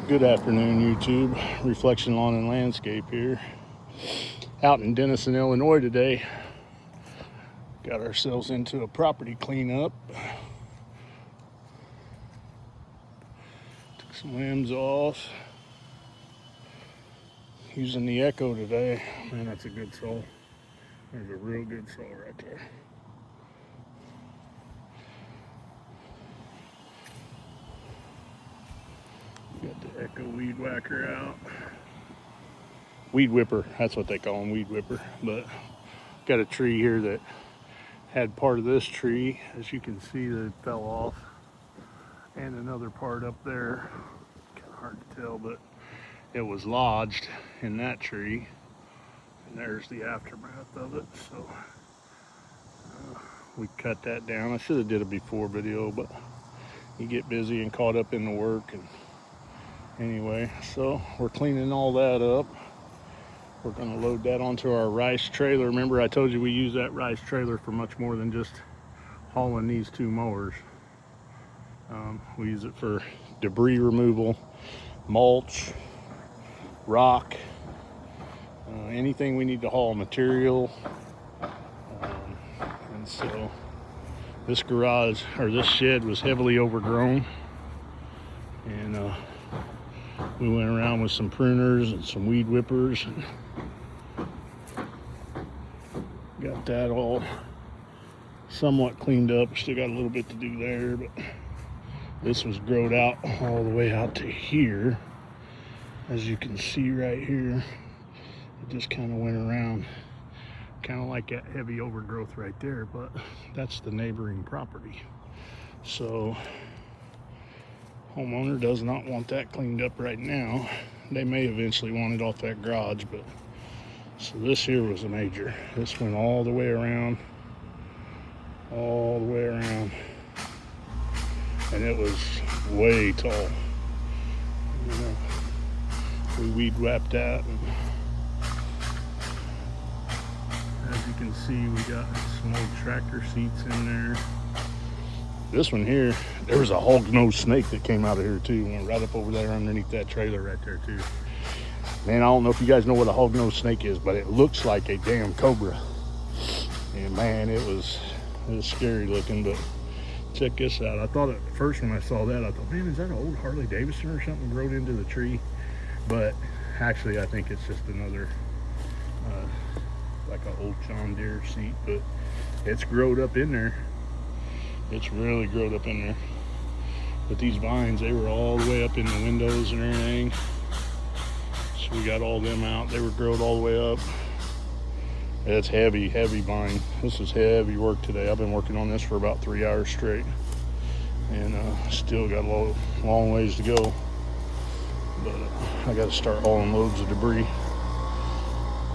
Good afternoon, YouTube. Reflection Lawn and Landscape here. Out in Denison, Illinois today. Got ourselves into a property cleanup. Took some limbs off. Using the Echo today. Man, that's a good saw. There's a real good saw right there. Got the Echo weed whacker out. Weed whipper, that's what they call them, weed whipper. But got a tree here that had part of this tree, as you can see, that fell off, and another part up there. Kind of hard to tell, but it was lodged in that tree, and there's the aftermath of it. So we cut that down. I should have did a before video, but you get busy and caught up in the work. And anyway, so we're cleaning all that up. We're going to load that onto our rice trailer. Remember, I told you we use that rice trailer for much more than just hauling these two mowers. We use it for debris removal, mulch, rock, anything we need to haul material. And so this garage, or this shed, was heavily overgrown. And we went around with some pruners and some weed whippers and got that all somewhat cleaned up. Still got a little bit to do there, but this was growed out all the way out to here. As you can see right here, it just kind of went around, kind of like that heavy overgrowth right there, but that's the neighboring property. So homeowner does not want that cleaned up right now. They may eventually want it off that garage, but so this here was a major. This went all the way around, and it was way tall. You know, we weed whacked that, and as you can see, we got some old tractor seats in there. This one here, there was a hognose snake that came out of here too, went right up over there underneath that trailer right there too. Man, I don't know if you guys know what a hognose snake is, but it looks like a damn cobra. And man, it was scary looking, but check this out. I thought at first when I saw that, I thought, man, is that an old Harley Davidson or something growed into the tree? But actually, I think it's just another, like an old John Deere seat, but it's growed up in there. It's really growed up in there. But these vines, they were all the way up in the windows and everything. So we got all them out. They were growed all the way up. It's heavy vine. This is heavy work today. I've been working on this for about 3 hours straight. And still got a long ways to go. But I got to start hauling loads of debris.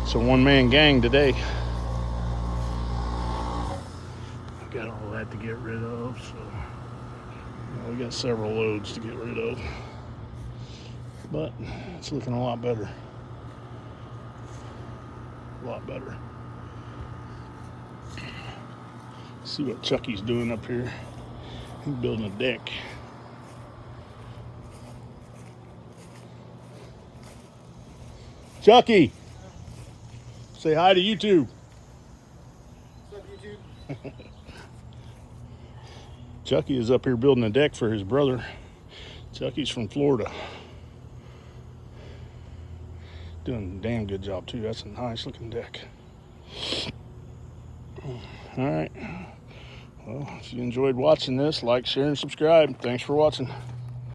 It's a one-man gang today. Got all that to get rid of, so we got several loads to get rid of, but it's looking a lot better. See what Chucky's doing up here. He's building a deck. Chucky, say hi to YouTube. What's up, YouTube? Chucky is up here building a deck for his brother. Chucky's from Florida. Doing a damn good job too. That's a nice looking deck. All right. Well, if you enjoyed watching this, like, share, and subscribe. Thanks for watching.